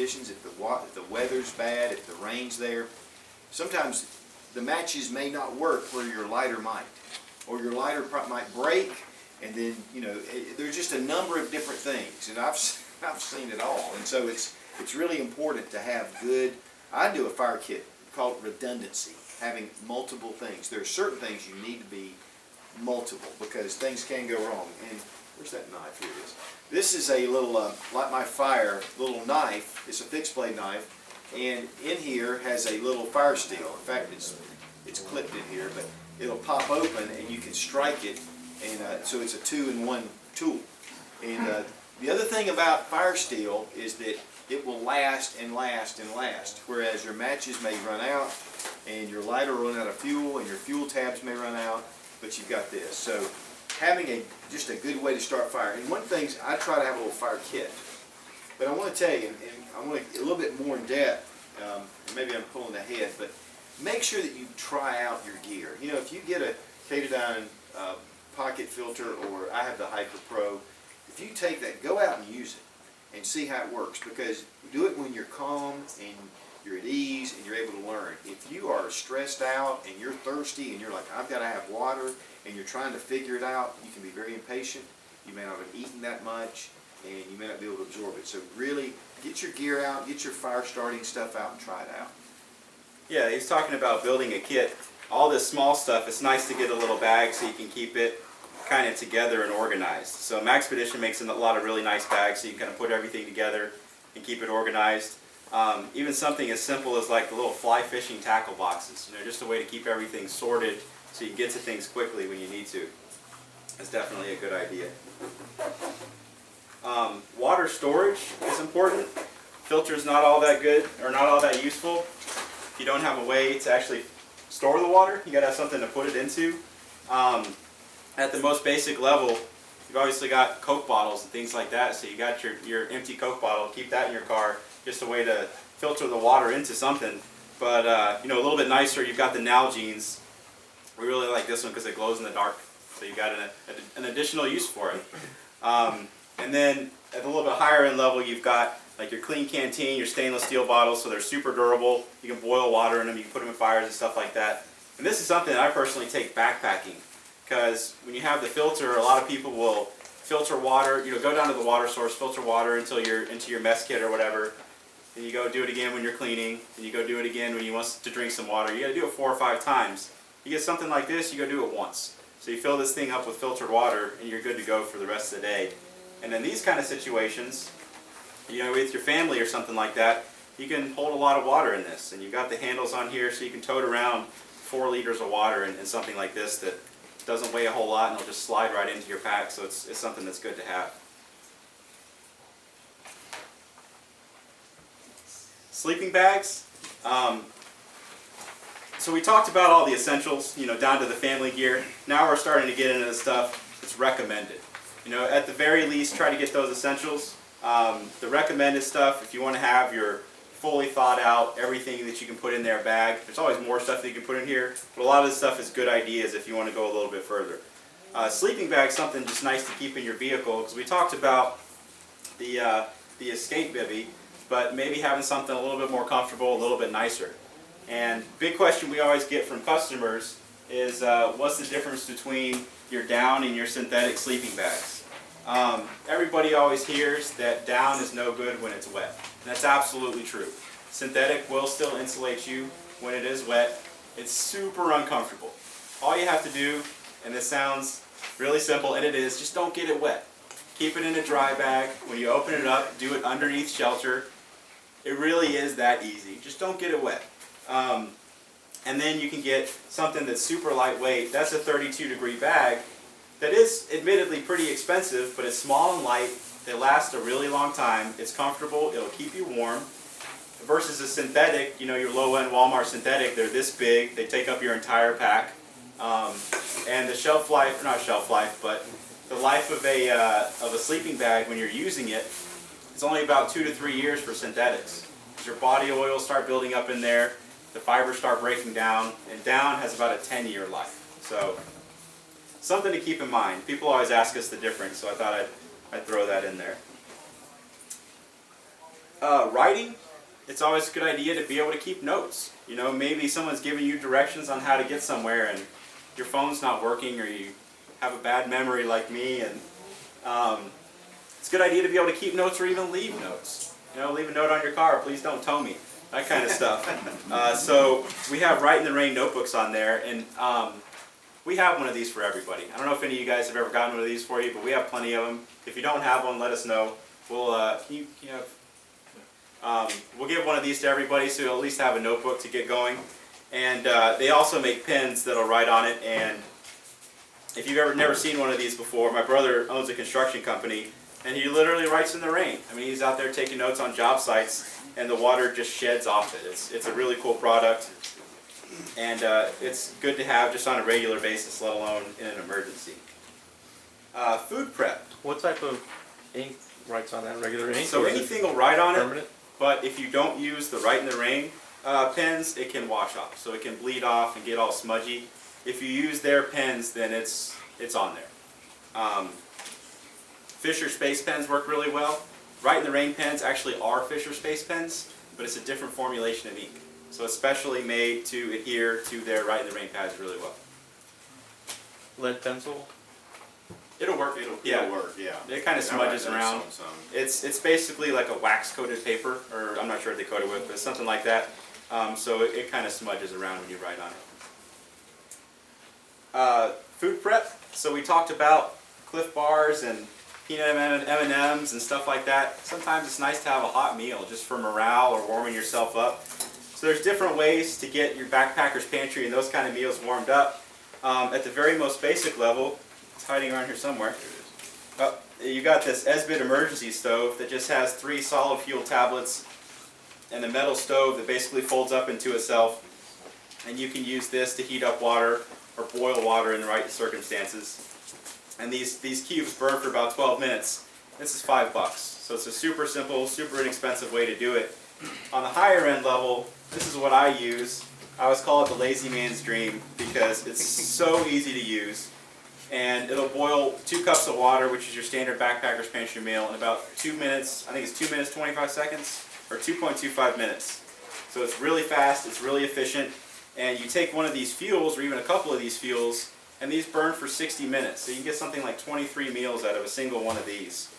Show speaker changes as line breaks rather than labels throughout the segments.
conditions, if the weather's bad, if the rain's there. Sometimes the matches may not work where your lighter might, or your lighter might break, and then, you know, there's just a number of different things, and I've seen it all. And so it's really important to have good, I do a fire kit called redundancy, having multiple things. There are certain things you need to be multiple because things can go wrong. And where's that knife? Here it is. This is a little, like my fire, little knife. It's a fixed blade knife, and in here has a little fire steel. In fact, it's clipped in here, but it'll pop open and you can strike it, and so it's a two-in-one tool. And the other thing about fire steel is that it will last and last and last, whereas your matches may run out, and your lighter will run out of fuel, and your fuel tabs may run out, but you've got this. So having just a good way to start fire. And one thing, I try to have a little fire kit. But I want to tell you, and I want to get a little bit more in depth, maybe I'm pulling ahead, but make sure that you try out your gear. You know, if you get a Katadyn pocket filter, or I have the Hiker Pro, if you take that, go out and use it and see how it works, because do it when you're calm and you're at ease and you're able to learn. If you are stressed out and you're thirsty and you're like, I've got to have water, and you're trying to figure it out, you can be very impatient. You may not have eaten that much, and you may not be able to absorb it. So really, get your gear out, get your fire starting stuff out, and try it out.
Yeah, he's talking about building a kit. All this small stuff, it's nice to get a little bag so you can keep it kind of together and organized. So Maxpedition makes a lot of really nice bags so you can kind of put everything together and keep it organized. Even something as simple as like the little fly fishing tackle boxes, you know, just a way to keep everything sorted so you can get to things quickly when you need to. That's definitely a good idea. Water storage is important. Filter's not all that good, or not all that useful. If you don't have a way to actually store the water, you gotta have something to put it into. At the most basic level, you've obviously got Coke bottles and things like that, so you got your empty Coke bottle, keep that in your car, just a way to filter the water into something. But you know, a little bit nicer, you've got the Nalgene's. We really like this one because it glows in the dark, so you've got an additional use for it. And then at a little bit higher end level, you've got like your clean canteen, your stainless steel bottles, so they're super durable. You can boil water in them, you can put them in fires and stuff like that. And this is something that I personally take backpacking, because when you have the filter, a lot of people will filter water, you know, go down to the water source, filter water until you're into your mess kit or whatever. Then you go do it again when you're cleaning, and you go do it again when you want to drink some water. You got to do it 4 or 5 times. You get something like this, you go do it once. So you fill this thing up with filtered water, and you're good to go for the rest of the day. And in these kind of situations, you know, with your family or something like that, you can hold a lot of water in this. And you've got the handles on here, so you can tote around 4 liters of water in something like this that doesn't weigh a whole lot, and it'll just slide right into your pack. So it's something that's good to have. Sleeping bags. So we talked about all the essentials, you know, down to the family gear. Now we're starting to get into the stuff that's recommended. You know, at the very least, try to get those essentials. The recommended stuff, if you want to have your fully thought out, everything that you can put in their bag. There's always more stuff that you can put in here, but a lot of this stuff is good ideas if you want to go a little bit further. Sleeping bag is something just nice to keep in your vehicle, because we talked about the escape bivvy, but maybe having something a little bit more comfortable, a little bit nicer. And big question we always get from customers is what's the difference between your down and your synthetic sleeping bags? Everybody always hears that down is no good when it's wet. And that's absolutely true. Synthetic will still insulate you when it is wet. It's super uncomfortable. All you have to do, and this sounds really simple, and it is, just don't get it wet. Keep it in a dry bag. When you open it up, do it underneath shelter. It really is that easy. Just don't get it wet. And then you can get something that's super lightweight. That's a 32-degree bag that is admittedly pretty expensive, but it's small and light. They last a really long time. It's comfortable. It'll keep you warm. Versus a synthetic, you know, your low-end Walmart synthetic, they're this big. They take up your entire pack. And the shelf life, not shelf life, but the life of a sleeping bag when you're using it is only about 2 to 3 years for synthetics. As your body oils start building up in there, the fibers start breaking down, and down has about a 10-year life. So something to keep in mind. People always ask us the difference, so I thought I'd throw that in there. Writing, it's always a good idea to be able to keep notes. You know, maybe someone's giving you directions on how to get somewhere and your phone's not working, or you have a bad memory like me, and it's a good idea to be able to keep notes or even leave notes. You know, leave a note on your car, please don't tow me, that kind of stuff. So we have Write in the Rain notebooks on there, and we have one of these for everybody. I don't know if any of you guys have ever gotten one of these for you, but we have plenty of them. If you don't have one, let us know. We'll we'll give one of these to everybody, so you'll at least have a notebook to get going. And they also make pens that'll write on it. And if you've never seen one of these before, my brother owns a construction company, and he literally writes in the rain. I mean, he's out there taking notes on job sites, and the water just sheds off it. It's a really cool product, and it's good to have just on a regular basis, let alone in an emergency. Food prep.
What type of ink writes on that? Regular ink?
So anything will write on
permanent?
it, but if you don't use the Write in the Rain pens, it can wash off. So it can bleed off and get all smudgy. If you use their pens, then it's on there. Fisher Space Pens work really well. Write in the Rain pens actually are Fisher Space Pens, but it's a different formulation of ink. So it's specially made to adhere to their Write in the Rain pads really well.
Lead pencil?
It'll work.
It'll work, yeah.
It kind of smudges around.
Some.
It's basically like a wax-coated paper, or I'm not sure what they coat it with, but something like that. So it kind of smudges around when you write on it. Food prep. So we talked about Cliff Bars and peanut M&Ms and stuff like that. Sometimes it's nice to have a hot meal just for morale or warming yourself up. So there's different ways to get your backpacker's pantry and those kind of meals warmed up. At the very most basic level, it's hiding around here somewhere. You got this Esbit emergency stove that just has 3 solid fuel tablets and a metal stove that basically folds up into itself. And you can use this to heat up water or boil water in the right circumstances. And these cubes burn for about 12 minutes. This is $5. So it's a super simple, super inexpensive way to do it. On the higher end level, this is what I use. I always call it the lazy man's dream because it's so easy to use. And it'll boil 2 cups of water, which is your standard backpacker's pantry meal, in about 2 minutes. I think it's 2 minutes 25 seconds, or 2.25 minutes. So it's really fast, it's really efficient, and you take one of these fuels, or even a couple of these fuels, and these burn for 60 minutes. So you can get something like 23 meals out of a single one of these.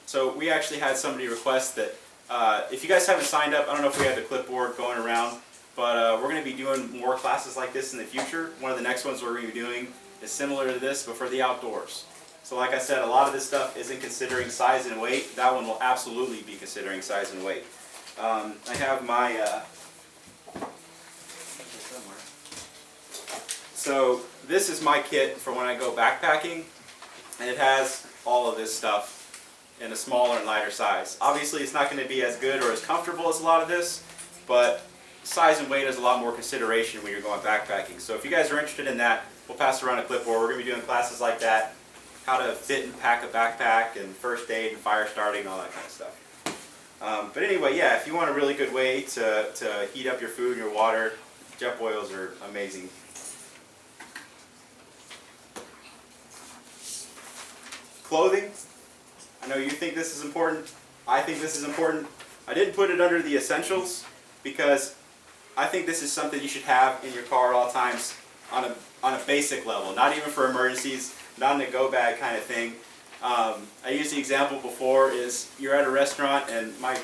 So we actually had somebody request that, if you guys haven't signed up, I don't know if we have the clipboard going around, but we're going to be doing more classes like this in the future. One of the next ones we're going to be doing is similar to this, but for the outdoors. So like I said, a lot of this stuff isn't considering size and weight. That one will absolutely be considering size and weight. I have my, so this is my kit for when I go backpacking, and it has all of this stuff in a smaller and lighter size. Obviously it's not going to be as good or as comfortable as a lot of this, but size and weight is a lot more consideration when you're going backpacking. So if you guys are interested in that, we'll pass around a clipboard. We're going to be doing classes like that, how to fit and pack a backpack, and first aid and fire starting and all that kind of stuff. But anyway, yeah, if you want a really good way to heat up your food and your water, jet boils are amazing. Clothing. I know you think this is important. I think this is important. I didn't put it under the essentials because I think this is something you should have in your car at all times on a basic level, not even for emergencies, not in a go bag kind of thing. I used the example before is you're at a restaurant and my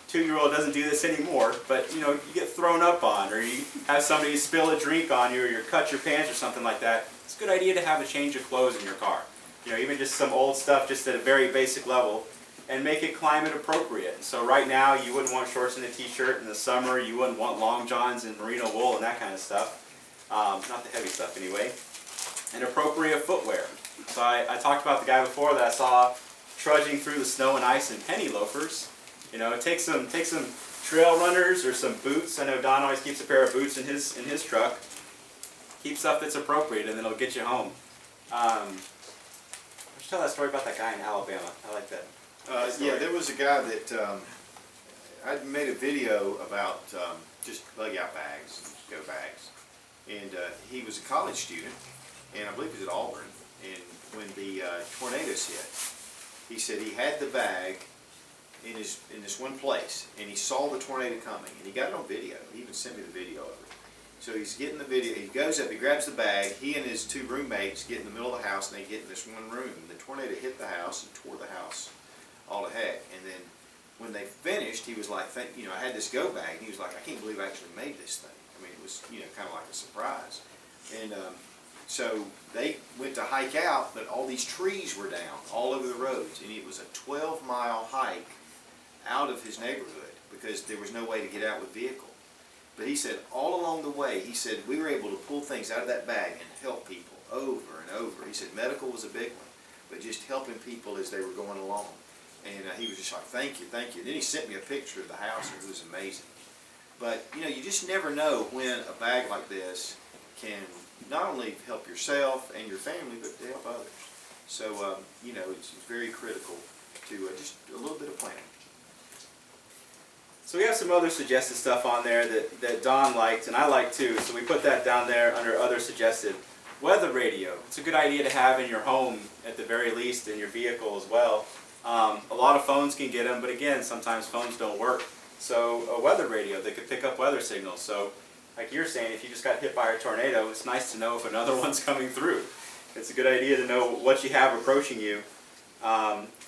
2-year-old doesn't do this anymore, but you know, you get thrown up on, or you have somebody spill a drink on you, or you cut your pants or something like that. It's a good idea to have a change of clothes in your car. You know, even just some old stuff just at a very basic level, and make it climate appropriate. So right now you wouldn't want shorts and a t-shirt. In the summer you wouldn't want long johns and merino wool and that kind of stuff. Not the heavy stuff anyway. And appropriate footwear. So I talked about the guy before that I saw trudging through the snow and ice in penny loafers. You know, take some trail runners or some boots. I know Don always keeps a pair of boots in his truck. Keep stuff that's appropriate, and then it'll get you home. I should tell that story about that guy in Alabama. I like that.
Yeah, there was a guy that I made a video about just bug out bags, go bags, and he was a college student, and I believe he was at Auburn. And when the tornadoes hit, he said he had the bag in this one place, and he saw the tornado coming, and he got it on video. He even sent me the video of it. So he's getting the video. He goes up, he grabs the bag. He and his two roommates get in the middle of the house, and they get in this one room. The tornado hit the house and tore the house all to heck. And then when they finished, he was like, I had this go bag, and he was like, I can't believe I actually made this thing. I mean, it was, kind of like a surprise. And so they went to hike out, but all these trees were down all over the roads, and it was a 12-mile hike out of his neighborhood because there was no way to get out with vehicle. But he said all along the way, he said we were able to pull things out of that bag and help people over and over. He said medical was a big one, but just helping people as they were going along. And he was just like, thank you, thank you. And then he sent me a picture of the house, and it was amazing. But, you just never know when a bag like this can not only help yourself and your family, but to help others. So, it's very critical to just a little bit of planning.
So we have some other suggested stuff on there that Don liked, and I like too, so we put that down there under other suggested. Weather radio. It's a good idea to have in your home at the very least, in your vehicle as well. A lot of phones can get them, but again, sometimes phones don't work. So a weather radio that could pick up weather signals. So like you're saying, if you just got hit by a tornado, it's nice to know if another one's coming through. It's a good idea to know what you have approaching you.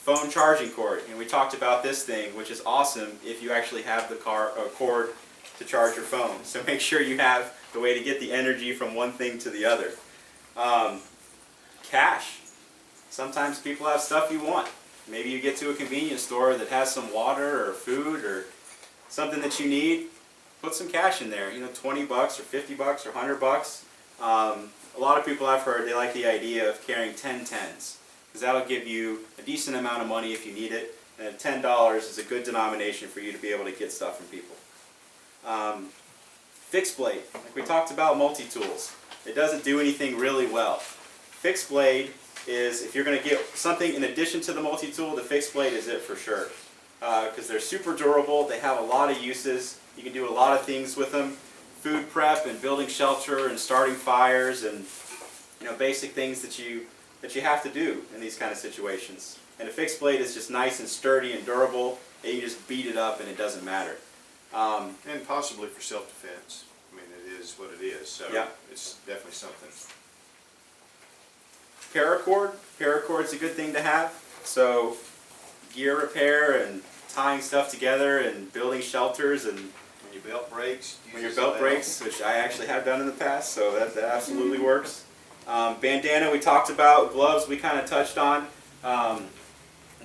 Phone charging cord, and we talked about this thing, which is awesome if you actually have the cord to charge your phone. So make sure you have the way to get the energy from one thing to the other. Cash. Sometimes people have stuff you want. Maybe you get to a convenience store that has some water or food or something that you need. Put some cash in there. $20 or $50 or $100. A lot of people I've heard, they like the idea of carrying 10 tens. Because that'll give you a decent amount of money if you need it, and $10 is a good denomination for you to be able to get stuff from people. Fixed blade, like we talked about multi-tools. It doesn't do anything really well. Fixed blade is, if you're going to get something in addition to the multi-tool, the fixed blade is it for sure. Because they're super durable, they have a lot of uses, you can do a lot of things with them. Food prep and building shelter and starting fires and basic things that you have to do in these kind of situations. And a fixed blade is just nice and sturdy and durable, and you just beat it up and it doesn't matter.
And possibly for self-defense. I mean, it is what it is, so yeah. It's definitely something.
Paracord. Paracord's a good thing to have. So gear repair and tying stuff together and building shelters, and
when your belt breaks.
When your belt breaks, which I actually have done in the past, so that absolutely works. Bandana we talked about. Gloves we kind of touched on.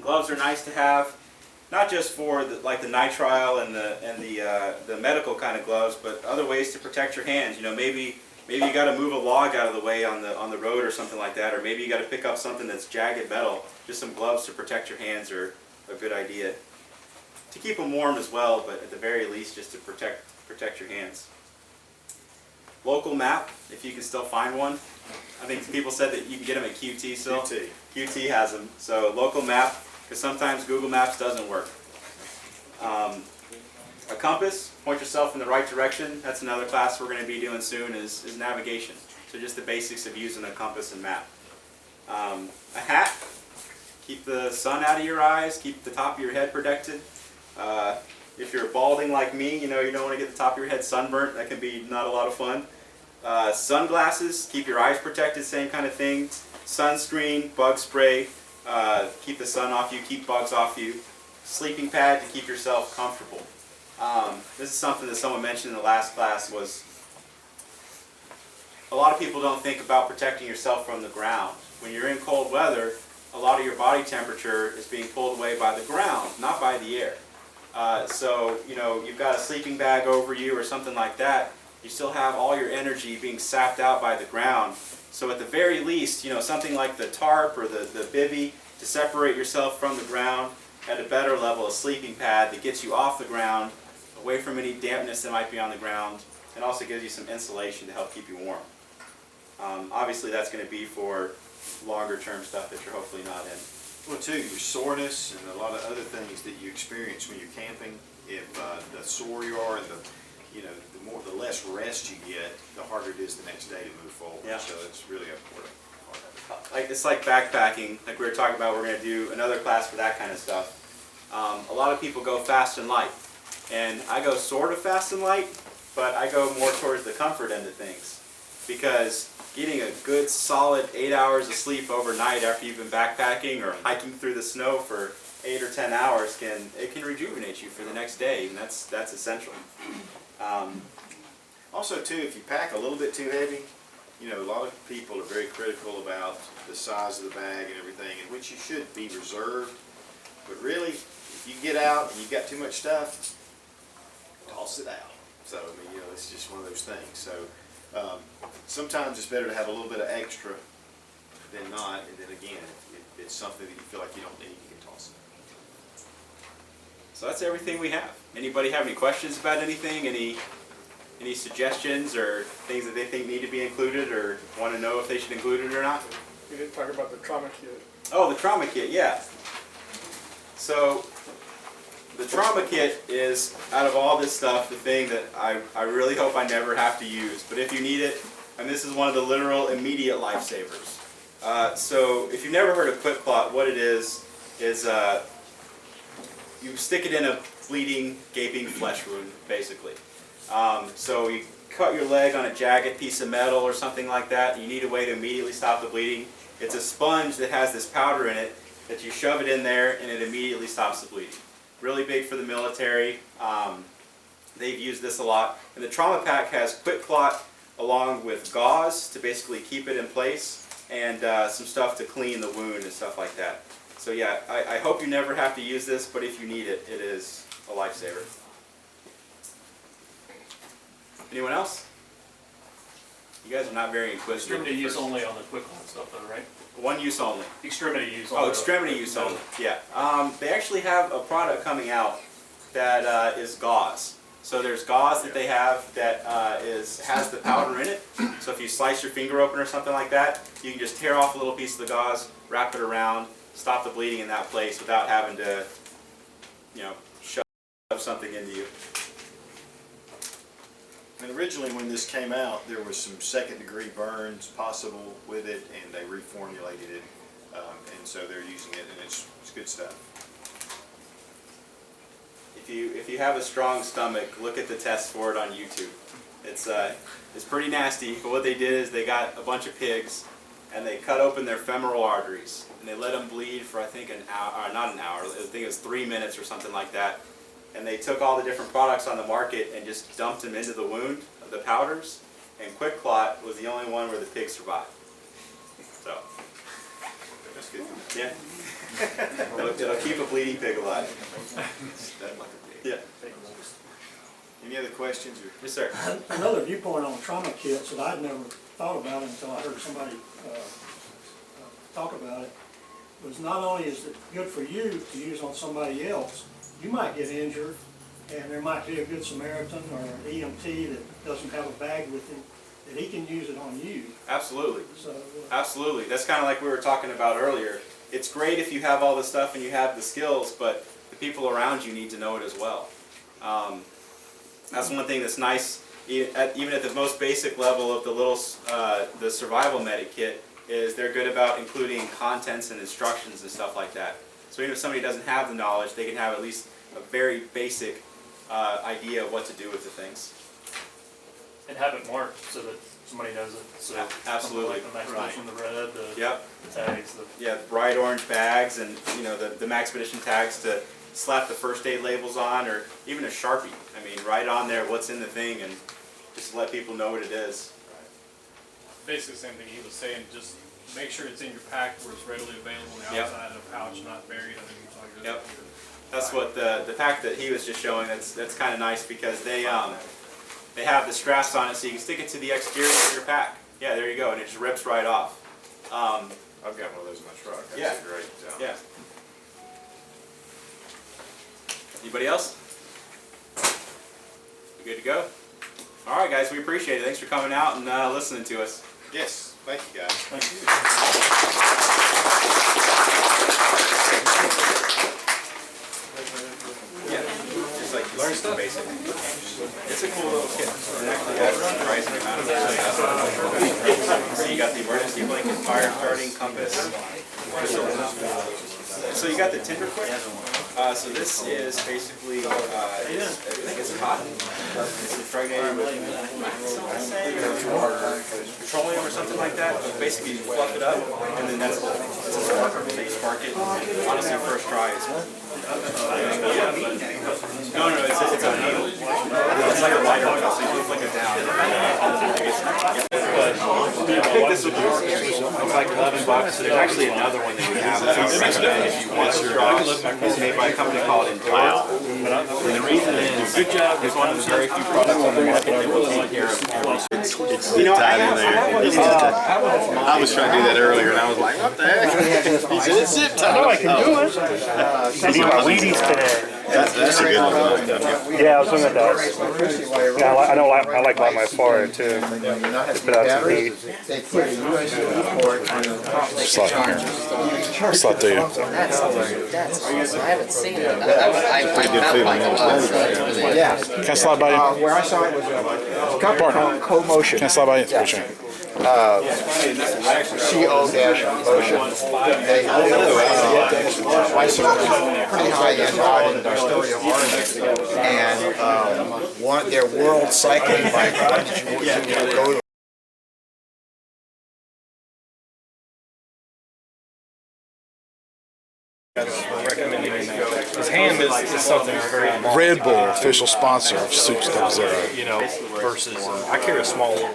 Gloves are nice to have, not just for the nitrile and the medical kind of gloves, but other ways to protect your hands. Maybe you got to move a log out of the way on the road or something like that, or maybe you got to pick up something that's jagged metal. Just some gloves to protect your hands are a good idea. To keep them warm as well, but at the very least just to protect your hands. Local map, if you can still find one. I think people said that you can get them at QT still. QT has them. So local map, because sometimes Google Maps doesn't work. A compass, point yourself in the right direction. That's another class we're going to be doing soon is navigation. So just the basics of using a compass and map. A hat, keep the sun out of your eyes, keep the top of your head protected. If you're balding like me, you don't want to get the top of your head sunburnt. That can be not a lot of fun. Sunglasses, keep your eyes protected, same kind of thing. Sunscreen, bug spray, keep the sun off you, keep bugs off you. Sleeping pad to keep yourself comfortable. This is something that someone mentioned in the last class was a lot of people don't think about protecting yourself from the ground. When you're in cold weather, a lot of your body temperature is being pulled away by the ground, not by the air. So, you've got a sleeping bag over you or something like that, you still have all your energy being sapped out by the ground. So at the very least, something like the tarp or the bivvy to separate yourself from the ground, at a better level, a sleeping pad that gets you off the ground, away from any dampness that might be on the ground, and also gives you some insulation to help keep you warm. Obviously that's going to be for longer term stuff that you're hopefully not in.
Well, too, your soreness and a lot of other things that you experience when you're camping, if the sore you are and the less rest you get, the harder it is the next day to move forward.
Yeah.
So it's really important.
It's like backpacking, like we were talking about. We're going to do another class for that kind of stuff. A lot of people go fast and light, and I go sort of fast and light, but I go more towards the comfort end of things, because getting a good solid 8 hours of sleep overnight after you've been backpacking or hiking through the snow for 8 or 10 hours can rejuvenate you for the next day, and that's essential.
Also too, if you pack a little bit too heavy, you know, a lot of people are very critical about the size of the bag and everything, in which you should be reserved. But really, if you get out and you've got too much stuff, toss it out. So, I mean, you know, it's just one of those things. So, sometimes it's better to have a little bit of extra than not, and then again, if it's something that you feel like you don't need, you can toss it.
So that's everything we have. Anybody have any questions about anything? Any suggestions or things that they think need to be included, or want to know if they should include it or not?
We didn't talk about the trauma kit.
Oh, the trauma kit, yeah. So the trauma kit is, out of all this stuff, the thing that I really hope I never have to use. But if you need it, and this is one of the literal immediate lifesavers. So if you've never heard of quick clot, what it is you stick it in a bleeding, gaping flesh wound, basically. So you cut your leg on a jagged piece of metal or something like that, and you need a way to immediately stop the bleeding. It's a sponge that has this powder in it that you shove it in there and it immediately stops the bleeding. Really big for the military. They've used this a lot. And the trauma pack has quick clot along with gauze to basically keep it in place, and some stuff to clean the wound and stuff like that. So yeah, I hope you never have to use this, but if you need it, it is a lifesaver. Anyone else? You guys are not very inquisitive.
Extremity use only on the quick one stuff though, right?
One use only.
Extremity use
Oh,
only.
extremity use only. Yeah. They actually have a product coming out that is gauze. So there's gauze that they have that has the powder in it. So if you slice your finger open or something like that, you can just tear off a little piece of the gauze, wrap it around, stop the bleeding in that place without having to, you know, shove something into you.
And originally when this came out, there was some second-degree burns possible with it, and they reformulated it, and so they're using it, and it's good stuff.
If you have a strong stomach, look at the test for it on YouTube. It's pretty nasty, but what they did is they got a bunch of pigs, and they cut open their femoral arteries, and they let them bleed for I think an hour, not an hour, I think it was 3 minutes or something like that. And they took all the different products on the market and just dumped them into the wound, the powders, and quick clot was the only one where the pig survived. So,
That's good.
yeah. It'll keep a bleeding pig alive.
That's like a pig.
Yeah.
Any other questions? Or?
Yes, sir.
Another viewpoint on trauma kits that I'd never thought about until I heard somebody talk about it was not only is it good for you to use on somebody else, you might get injured and there might be a good Samaritan or an EMT that doesn't have a bag with him, that he can use it on you.
Absolutely.
So,
Absolutely. That's kind of like we were talking about earlier. It's great if you have all the stuff and you have the skills, but the people around you need to know it as well. That's one thing that's nice, even at the most basic level of the survival medic kit, is they're good about including contents and instructions and stuff like that. So even if somebody doesn't have the knowledge, they can have at least a very basic idea of what to do with the things.
And have it marked so that somebody knows it. So
Absolutely.
Like the Max Expedition, the red, the
Yep.
tags,
Yeah, bright orange bags, and you know the Max Expedition tags to slap the first aid labels on, or even a Sharpie. I mean, write on there what's in the thing, and just let people know what it is.
Basically the same thing he was saying, just make sure it's in your pack where it's readily available on the
Yep.
outside of a pouch, not buried underneath like this.
Yep. That's what the pack that he was just showing. That's kind of nice because they have the straps on it, so you can stick it to the exterior of your pack. Yeah, there you go, and it just rips right off.
I've got one of those in my truck. That's
Yeah.
great.
Yeah. Anybody else? You good to go? All right, guys, we appreciate it. Thanks for coming out and listening to us.
Yes. Thank you, guys.
Thank you.
Yeah, just like learn stuff. Basic. It's a cool little kit. It actually has a surprising amount of stuff. So you got the emergency blanket, fire starting compass. So you got the Tinder quick? So this is basically, I think it's cotton. It's impregnated with petroleum or something like that. Basically, you fluff it up, and then that's a sparker. So you spark it. Honestly, first try is. No, it's a needle. It's like a lighter, so you can flick it down. I think this would it's like $11. There's actually another one that we have that I would recommend if you want your straws. It's made by a company called Untitled. And the reason is, it's one of the very few products on the market that will take care of
It's tied in there. I was trying to do that earlier, and I was like, what the heck? He said, it's zip tied.
I can do it. I need my Wheaties today.
That's a good one.
Yeah, I was looking at that. Yeah, I like my Footwear too. Just put out some heat.
Slot there.
That's awesome. I haven't seen it. I like a lot. Yeah.
Can I slide by you?
Where I saw it was a company called Co-Motion.
Can I slide by you? Appreciate it.
CO-Motion. They pretty high-end art in our art. And their world cycling bike. Go
Recommending his hand is something very
Red Bull, official sponsor of Soups Zero.
versus I carry a small little.